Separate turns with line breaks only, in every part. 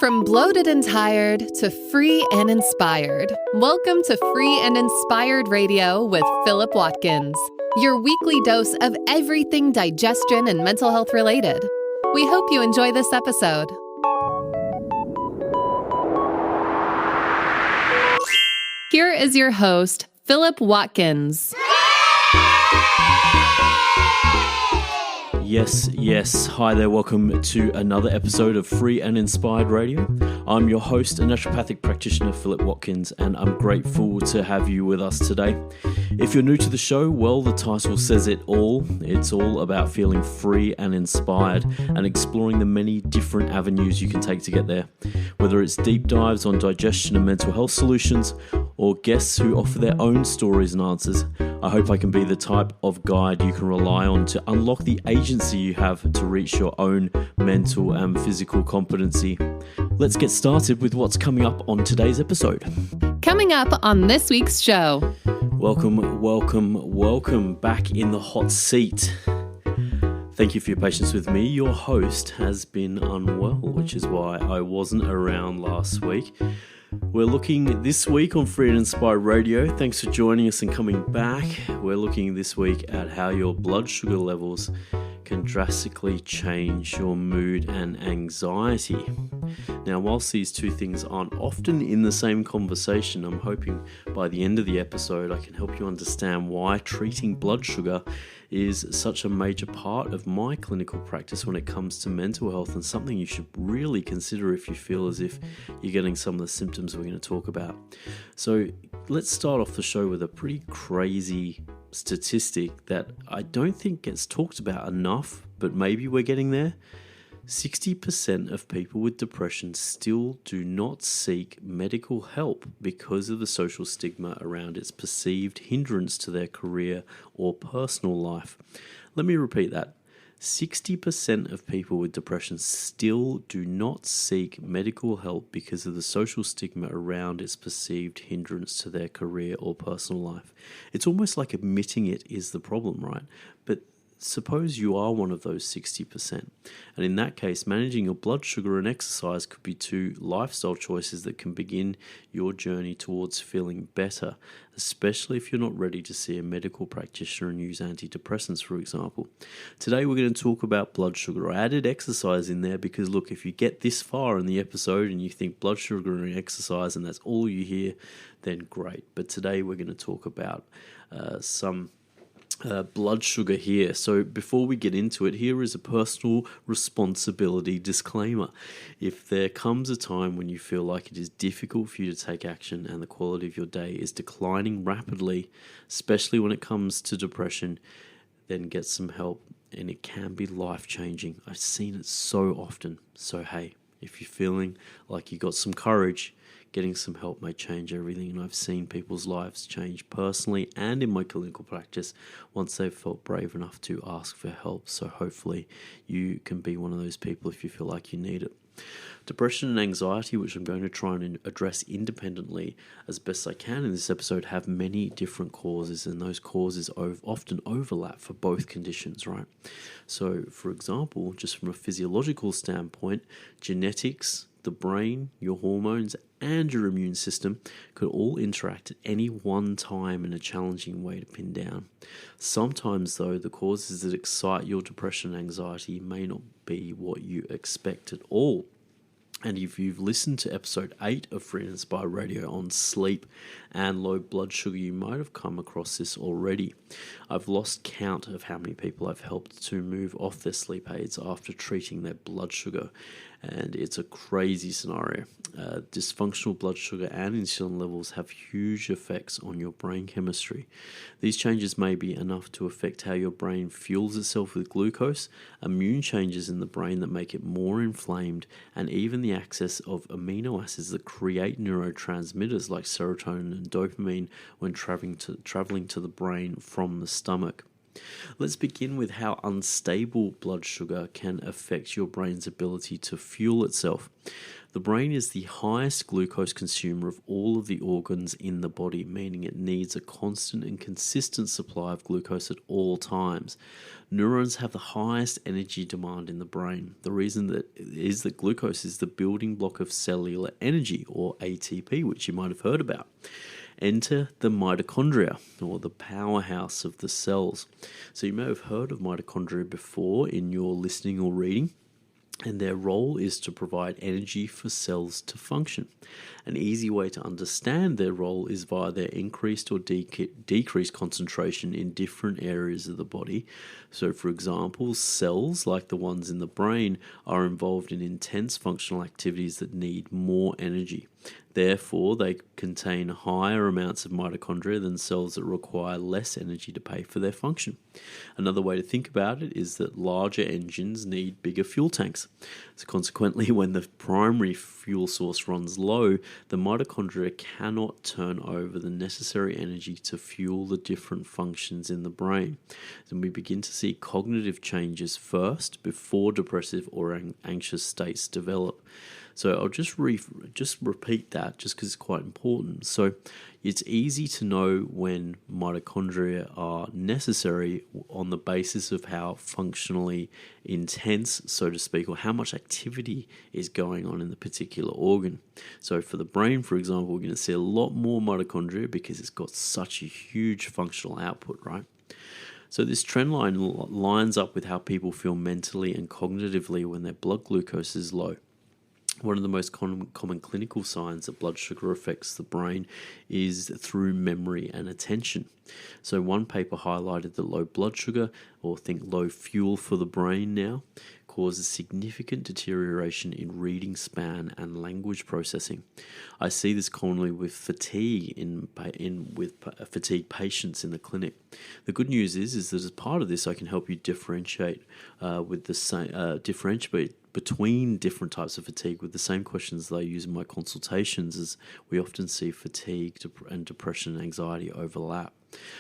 From bloated and tired to free and inspired, welcome to Free and Inspired Radio with Philip Watkins, your weekly dose of everything digestion and mental health related. We hope you enjoy this episode. Here is your host, Philip Watkins.
Yes. Hi there. Welcome to another episode of Free and Inspired Radio. I'm your host and naturopathic practitioner, Philip Watkins, and I'm grateful to have you with us today. If you're new to the show, well, the title says it all. It's all about feeling free and inspired and exploring the many different avenues you can take to get there. Whether it's deep dives on digestion and mental health solutions, or guests who offer their own stories and answers, I hope I can be the type of guide you can rely on to unlock the agency you have to reach your own mental and physical competency. Let's get started with what's coming up on today's episode.
Coming up on this week's show.
Welcome back in the hot seat. Thank you for your patience with me. Your host has been unwell, which is why I wasn't around last week. We're looking this week on Free and Inspired Radio. Thanks for joining us and coming back. We're looking this week at how your blood sugar levels can drastically change your mood and anxiety. Now, whilst these two things aren't often in the same conversation, I'm hoping by the end of the episode I can help you understand why treating blood sugar is such a major part of my clinical practice when it comes to mental health, and something you should really consider if you feel as if you're getting some of the symptoms we're going to talk about. So let's start off the show with a pretty crazy statistic that I don't think gets talked about enough, but maybe we're getting there. 60% of people with depression still do not seek medical help because of the social stigma around its perceived hindrance to their career or personal life. Let me repeat that. 60% of people with depression still do not seek medical help because of the social stigma around its perceived hindrance to their career or personal life. It's almost like admitting it is the problem, right? But suppose you are one of those 60%. And in that case, managing your blood sugar and exercise could be two lifestyle choices that can begin your journey towards feeling better, especially if you're not ready to see a medical practitioner and use antidepressants, for example. Today, we're going to talk about blood sugar. I added exercise in there because, look, if you get this far in the episode and you think blood sugar and exercise and that's all you hear, then great. But today, we're going to talk about some blood sugar here. So before we get into it, here is a personal responsibility disclaimer. If there comes a time when you feel like it is difficult for you to take action and the quality of your day is declining rapidly, especially when it comes to depression, then get some help, and it can be life-changing. I've seen it so often. So hey, if you're feeling like you got some courage, getting some help may change everything, and I've seen people's lives change personally and in my clinical practice once they've felt brave enough to ask for help. So hopefully you can be one of those people if you feel like you need it. Depression and anxiety, which I'm going to try and address independently as best I can in this episode, have many different causes, and those causes often overlap for both conditions, right? So, for example, just from a physiological standpoint, genetics, the brain, your hormones, and your immune system could all interact at any one time in a challenging way to pin down. Sometimes, though, the causes that excite your depression and anxiety may not be what you expect at all. And if you've listened to episode 8 of Free and Inspired Radio on sleep and low blood sugar, you might have come across this already. I've lost count of how many people I've helped to move off their sleep aids after treating their blood sugar. And it's a crazy scenario. Dysfunctional blood sugar and insulin levels have huge effects on your brain chemistry. These changes may be enough to affect how your brain fuels itself with glucose, immune changes in the brain that make it more inflamed, and even the access of amino acids that create neurotransmitters like serotonin and dopamine when traveling to the brain from the stomach. Let's begin with how unstable blood sugar can affect your brain's ability to fuel itself. The The brain is the highest glucose consumer of all of the organs in the body, meaning it needs a constant and consistent supply of glucose at all times. Neurons have the highest energy demand in the brain. The reason that is that glucose is the building block of cellular energy, or ATP, which you might have heard about. Enter the mitochondria, or the powerhouse of the cells. So you may have heard of mitochondria before in your listening or reading, and their role is to provide energy for cells to function. An easy way to understand their role is via their increased or decreased concentration in different areas of the body. So, for example, cells like the ones in the brain are involved in intense functional activities that need more energy. Therefore, they contain higher amounts of mitochondria than cells that require less energy to pay for their function. Another way to think about it is that larger engines need bigger fuel tanks. So consequently, when the primary fuel source runs low, the mitochondria cannot turn over the necessary energy to fuel the different functions in the brain. Then we begin to see cognitive changes first before depressive or anxious states develop. So I'll just repeat that just because it's quite important. So it's easy to know when mitochondria are necessary on the basis of how functionally intense, so to speak, or how much activity is going on in the particular organ. So for the brain, for example, we're going to see a lot more mitochondria because it's got such a huge functional output, right? So this trend line lines up with how people feel mentally and cognitively when their blood glucose is low. One of the most common clinical signs that blood sugar affects the brain is through memory and attention. So one paper highlighted that low blood sugar, or think low fuel for the brain now, causes significant deterioration in reading span and language processing. I see this commonly with fatigue with fatigue patients in the clinic. The good news is that as part of this, I can help you differentiate between different types of fatigue with the same questions that I use in my consultations, as we often see fatigue and depression and anxiety overlap.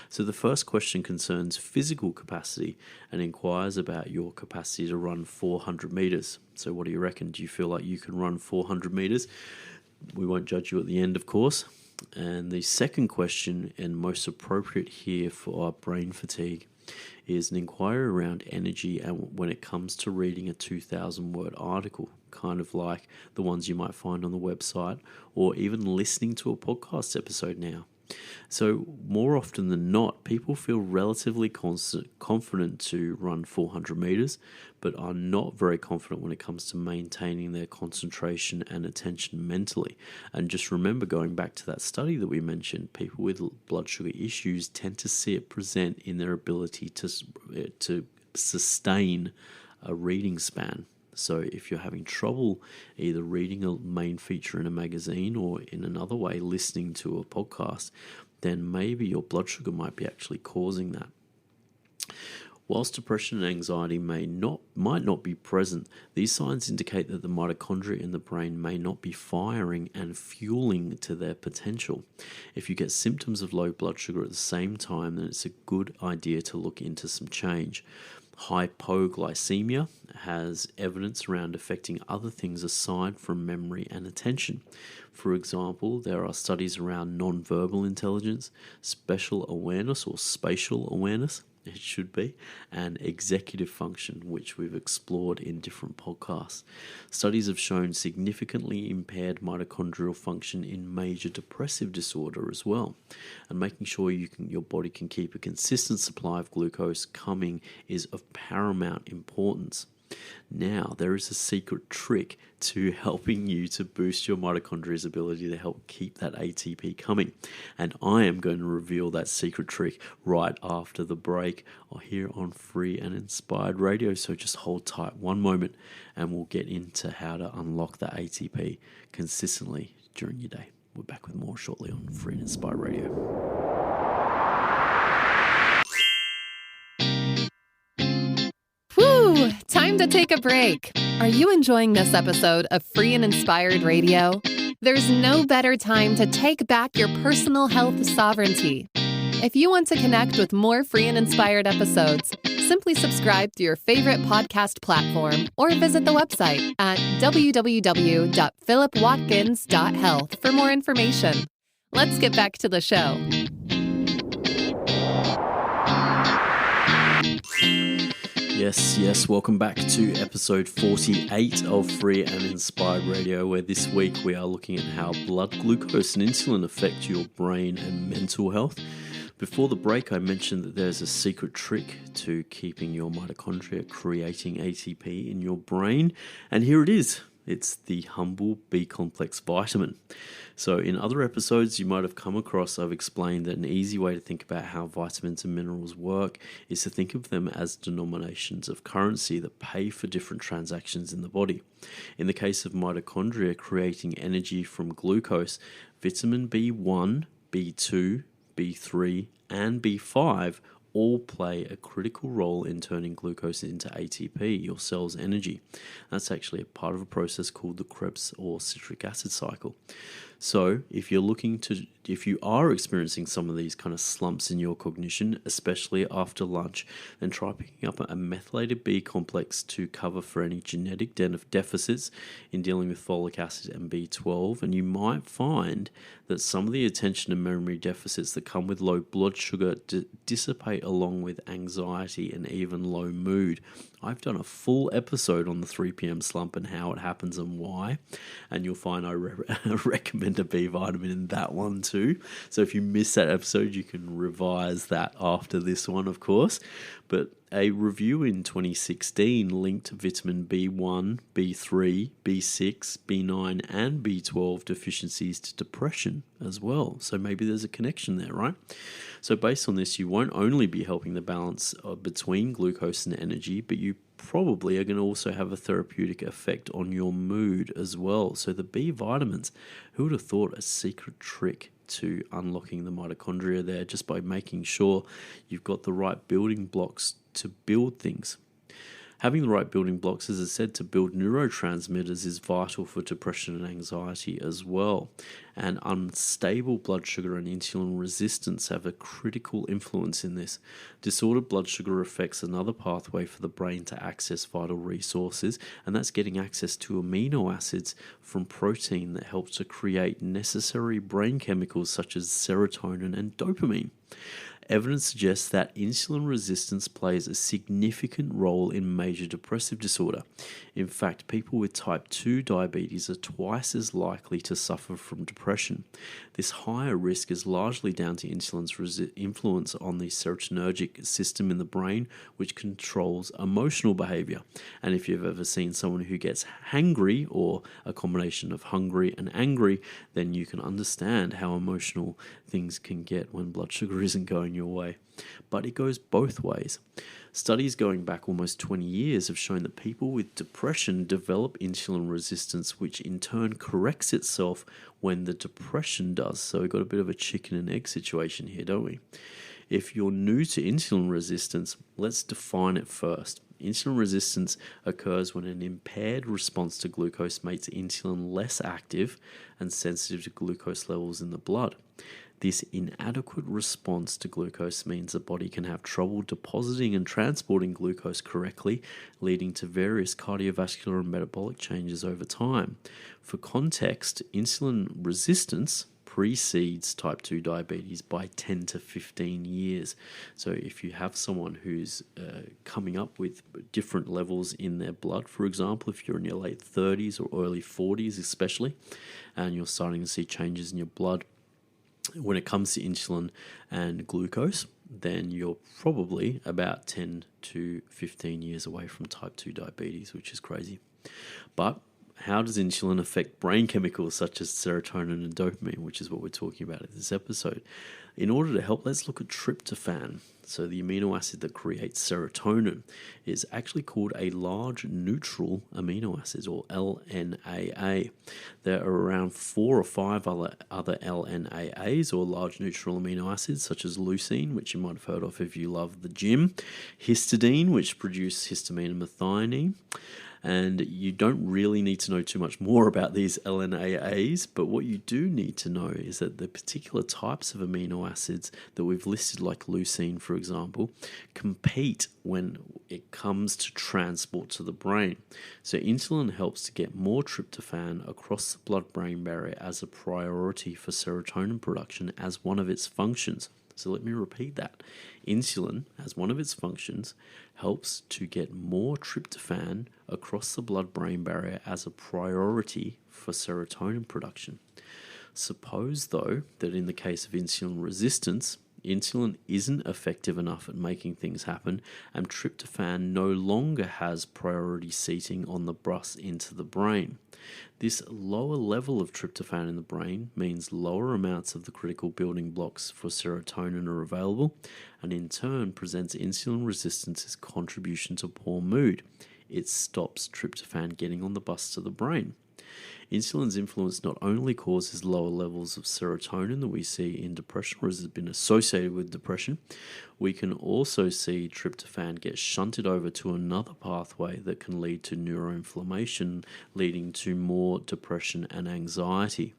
So the first question concerns physical capacity and inquires about your capacity to run 400 meters. So what do you reckon? Do you feel like you can run 400 meters? We won't judge you at the end, of course. And the second question, and most appropriate here for our brain fatigue, is an inquiry around energy and when it comes to reading a 2,000-word article, kind of like the ones you might find on the website, or even listening to a podcast episode now. So more often than not, people feel relatively confident to run 400 meters, but are not very confident when it comes to maintaining their concentration and attention mentally. And just remember, going back to that study that we mentioned, people with blood sugar issues tend to see it present in their ability to sustain a reading span. So if you're having trouble either reading a main feature in a magazine or in another way listening to a podcast, then maybe your blood sugar might be actually causing that. Whilst depression and anxiety might not be present, these signs indicate that the mitochondria in the brain may not be firing and fueling to their potential. If you get symptoms of low blood sugar at the same time, then it's a good idea to look into some change. Hypoglycemia has evidence around affecting other things aside from memory and attention. For example, there are studies around nonverbal intelligence, spatial awareness, it should be, and executive function, which we've explored in different podcasts. Studies have shown significantly impaired mitochondrial function in major depressive disorder as well. And making sure your body can keep a consistent supply of glucose coming is of paramount importance. Now, there is a secret trick to helping you to boost your mitochondria's ability to help keep that ATP coming. And I am going to reveal that secret trick right after the break here on Free and Inspired Radio. So just hold tight one moment and we'll get into how to unlock that ATP consistently during your day. We're back with more shortly on Free and Inspired Radio.
Whew, time to take a break. Are you enjoying this episode of Free and Inspired Radio? There's no better time to take back your personal health sovereignty. If you want to connect with more free and inspired episodes, simply subscribe to your favorite podcast platform or visit the website at www.philipwatkins.health for more information. Let's get back to the show.
Yes, welcome back to episode 48 of Free and Inspired Radio, where this week we are looking at how blood glucose and insulin affect your brain and mental health. Before the break, I mentioned that there's a secret trick to keeping your mitochondria creating ATP in your brain, and here it is. It's the humble B-complex vitamin. So in other episodes you might have come across, I've explained that an easy way to think about how vitamins and minerals work is to think of them as denominations of currency that pay for different transactions in the body. In the case of mitochondria creating energy from glucose, vitamin B1, B2, B3 and B5 all play a critical role in turning glucose into ATP, your cell's energy. That's actually a part of a process called the Krebs or citric acid cycle. So if you are experiencing some of these kind of slumps in your cognition, especially after lunch, then try picking up a methylated B complex to cover for any genetic deficits in dealing with folic acid and B12, and you might find that some of the attention and memory deficits that come with low blood sugar dissipate along with anxiety and even low mood. I've done a full episode on the 3 p.m. slump and how it happens and why, and you'll find I recommend a B vitamin in that one too. So if you missed that episode, you can revise that after this one, of course. But a review in 2016 linked vitamin B1, B3, B6, B9 and B12 deficiencies to depression as well. So maybe there's a connection there, right? So based on this, you won't only be helping the balance between glucose and energy, but you probably are going to also have a therapeutic effect on your mood as well. So the B vitamins, who would have thought a secret trick to unlocking the mitochondria there, just by making sure you've got the right building blocks to build things. Having the right building blocks, as I said, to build neurotransmitters is vital for depression and anxiety as well. And unstable blood sugar and insulin resistance have a critical influence in this. Disordered blood sugar affects another pathway for the brain to access vital resources, and that's getting access to amino acids from protein that helps to create necessary brain chemicals such as serotonin and dopamine. Evidence suggests that insulin resistance plays a significant role in major depressive disorder. In fact, people with type 2 diabetes are twice as likely to suffer from depression. This higher risk is largely down to insulin's influence on the serotonergic system in the brain, which controls emotional behavior. And if you've ever seen someone who gets hangry, or a combination of hungry and angry, then you can understand how emotional things can get when blood sugar isn't going your way. But it goes both ways. Studies going back almost 20 years have shown that people with depression develop insulin resistance, which in turn corrects itself when the depression does. So we've got a bit of a chicken and egg situation here, don't we? If you're new to insulin resistance, let's define it first. Insulin resistance occurs when an impaired response to glucose makes insulin less active and sensitive to glucose levels in the blood. This inadequate response to glucose means the body can have trouble depositing and transporting glucose correctly, leading to various cardiovascular and metabolic changes over time. For context, insulin resistance precedes type 2 diabetes by 10 to 15 years. So if you have someone who's coming up with different levels in their blood, for example, if you're in your late 30s or early 40s especially, and you're starting to see changes in your blood when it comes to insulin and glucose, then you're probably about 10 to 15 years away from type 2 diabetes, which is crazy. But how does insulin affect brain chemicals such as serotonin and dopamine, which is what we're talking about in this episode? In order to help, let's look at tryptophan. So the amino acid that creates serotonin is actually called a large neutral amino acid, or LNAA. There are around 4 or 5 other LNAAs, or large neutral amino acids, such as leucine, which you might have heard of if you love the gym, histidine, which produces histamine and methionine, And you don't really need to know too much more about these LNAs, but what you do need to know is that the particular types of amino acids that we've listed, like leucine, for example, compete when it comes to transport to the brain. So insulin helps to get more tryptophan across the blood-brain barrier as a priority for serotonin production as one of its functions. So let me repeat that. Insulin, as one of its functions, helps to get more tryptophan across the blood-brain barrier as a priority for serotonin production. Suppose, though, that in the case of insulin resistance, insulin isn't effective enough at making things happen, and tryptophan no longer has priority seating on the bus into the brain. This lower level of tryptophan in the brain means lower amounts of the critical building blocks for serotonin are available, and in turn presents insulin resistance's contribution to poor mood. It stops tryptophan getting on the bus to the brain. Insulin's influence not only causes lower levels of serotonin that we see in depression, or has been associated with depression, we can also see tryptophan get shunted over to another pathway that can lead to neuroinflammation, leading to more depression and anxiety.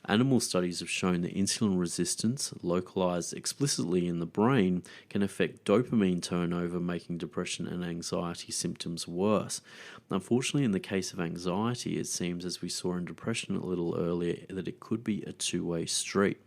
Animal studies have shown that insulin resistance, localized explicitly in the brain, can affect dopamine turnover, making depression and anxiety symptoms worse. Unfortunately, in the case of anxiety, it seems, as we saw in depression a little earlier, that it could be a two-way street.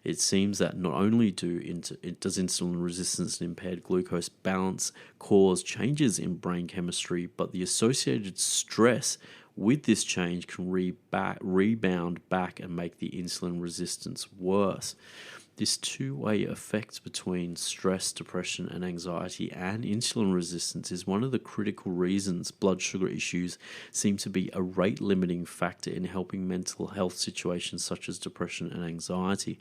It seems that not only does insulin resistance and impaired glucose balance cause changes in brain chemistry, but the associated stress with this change can rebound back and make the insulin resistance worse. This two-way effect between stress, depression, and anxiety and insulin resistance is one of the critical reasons blood sugar issues seem to be a rate-limiting factor in helping mental health situations such as depression and anxiety.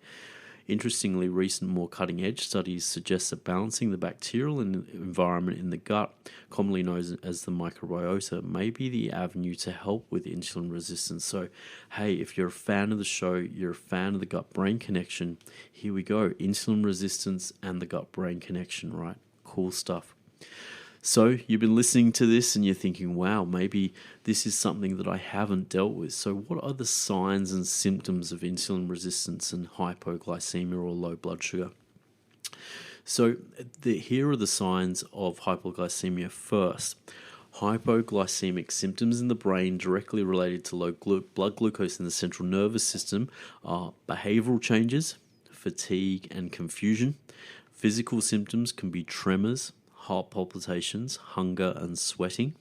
Interestingly, recent, more cutting-edge studies suggest that balancing the bacterial environment in the gut, commonly known as the microbiota, may be the avenue to help with insulin resistance. So, hey, if you're a fan of the show, you're a fan of the gut-brain connection, here we go. Insulin resistance and the gut-brain connection, right? Cool stuff. So you've been listening to this and you're thinking, wow, maybe this is something that I haven't dealt with. So what are the signs and symptoms of insulin resistance and hypoglycemia or low blood sugar? So here are the signs of hypoglycemia first. Hypoglycemic symptoms in the brain directly related to low blood glucose in the central nervous system are behavioral changes, fatigue and confusion. Physical symptoms can be tremors, heart palpitations, hunger and sweating.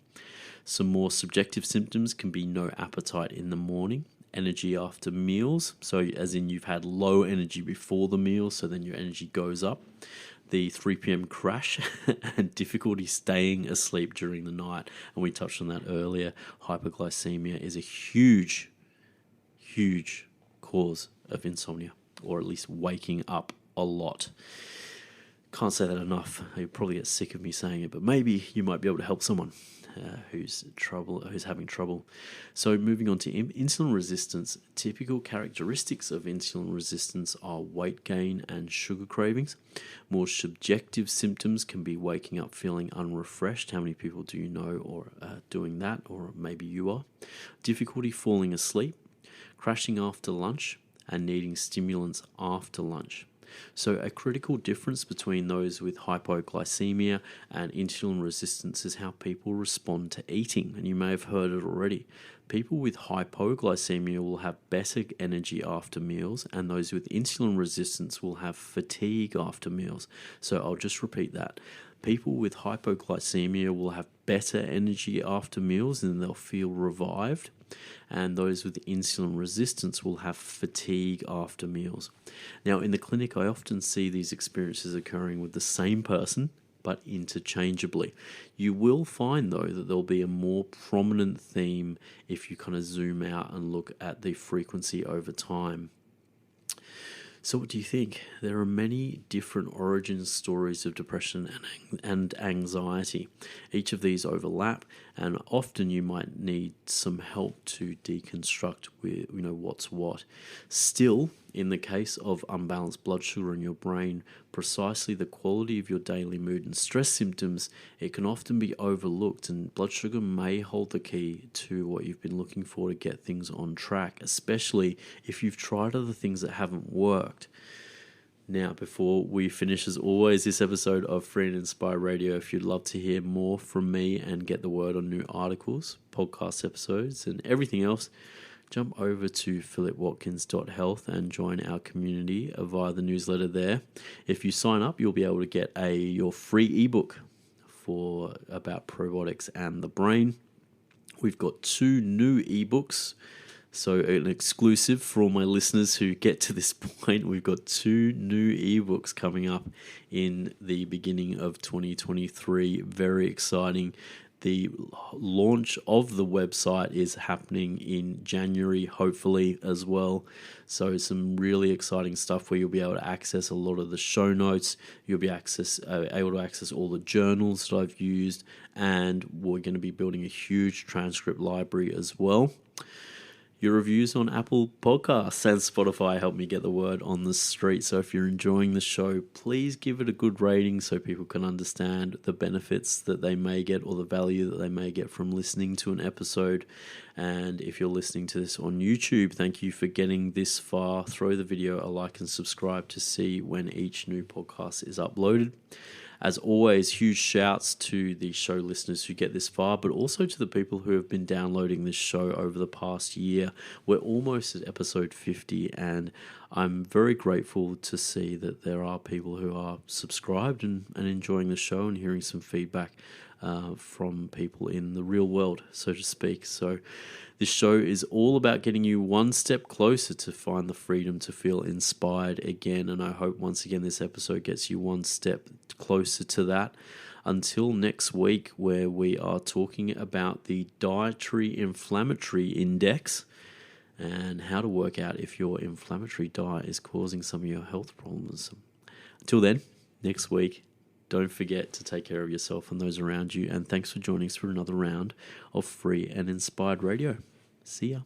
Some more subjective symptoms can be no appetite in the morning, energy after meals, so as in you've had low energy before the meal, so then your energy goes up. The 3 p.m. crash and difficulty staying asleep during the night, and we touched on that earlier. Hypoglycemia is a huge cause of insomnia, or at least waking up a lot. Can't say that enough. You'll probably get sick of me saying it, but maybe you might be able to help someone who's having trouble. So moving on to insulin resistance, typical characteristics of insulin resistance are weight gain and sugar cravings. More subjective symptoms can be waking up feeling unrefreshed. How many people do you know or doing that, or maybe you are? Difficulty falling asleep, crashing after lunch, and needing stimulants after lunch. So a critical difference between those with hypoglycemia and insulin resistance is how people respond to eating, and you may have heard it already. People with hypoglycemia will have better energy after meals, and those with insulin resistance will have fatigue after meals. So I'll just repeat that. People with hypoglycemia will have better energy after meals and they'll feel revived. And those with insulin resistance will have fatigue after meals. Now, in the clinic, I often see these experiences occurring with the same person, but interchangeably. You will find, though, that there'll be a more prominent theme if you kind of zoom out and look at the frequency over time. So what do you think? There are many different origin stories of depression and anxiety. Each of these overlap, and often you might need some help to deconstruct what's what. Still, In the case of unbalanced blood sugar in your brain, precisely the quality of your daily mood and stress symptoms, it can often be overlooked, and blood sugar may hold the key to what you've been looking for to get things on track, especially if you've tried other things that haven't worked. Now, before we finish, as always, this episode of Free and Inspired Radio, if you'd love to hear more from me and get the word on new articles, podcast episodes, and everything else, jump over to philipwatkins.health and join our community via the newsletter there. If you sign up, you'll be able to get your free ebook about probiotics and the brain. We've got 2 new ebooks. So an exclusive for all my listeners who get to this point, we've got 2 new ebooks coming up in the beginning of 2023. Very exciting. The launch of the website is happening in January, hopefully, as well. So some really exciting stuff where you'll be able to access a lot of the show notes. You'll be able to access all the journals that I've used, and we're going to be building a huge transcript library as well. Your reviews on Apple Podcasts and Spotify help me get the word on the street. So if you're enjoying the show, please give it a good rating so people can understand the benefits that they may get or the value that they may get from listening to an episode. And if you're listening to this on YouTube, thank you for getting this far. Throw the video a like and subscribe to see when each new podcast is uploaded. As always, huge shouts to the show listeners who get this far, but also to the people who have been downloading this show over the past year. We're almost at episode 50, and I'm very grateful to see that there are people who are subscribed and enjoying the show and hearing some feedback from people in the real world, so to speak. So this show is all about getting you one step closer to find the freedom to feel inspired again. And I hope once again this episode gets you one step closer to that. Until next week, where we are talking about the dietary inflammatory index and how to work out if your inflammatory diet is causing some of your health problems. Until then, next week, don't forget to take care of yourself and those around you. And thanks for joining us for another round of Free and Inspired Radio. See ya.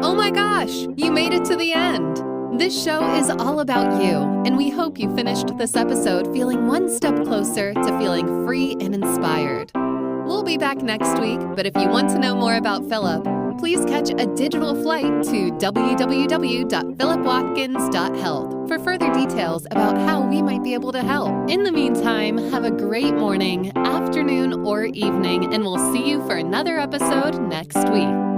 Oh my gosh, you made it to the end. This show is all about you, and we hope you finished this episode feeling one step closer to feeling free and inspired. We'll be back next week, but if you want to know more about Philip, please catch a digital flight to www.philipwatkins.health for further details about how we might be able to help. In the meantime, have a great morning, afternoon, or evening, and we'll see you for another episode next week.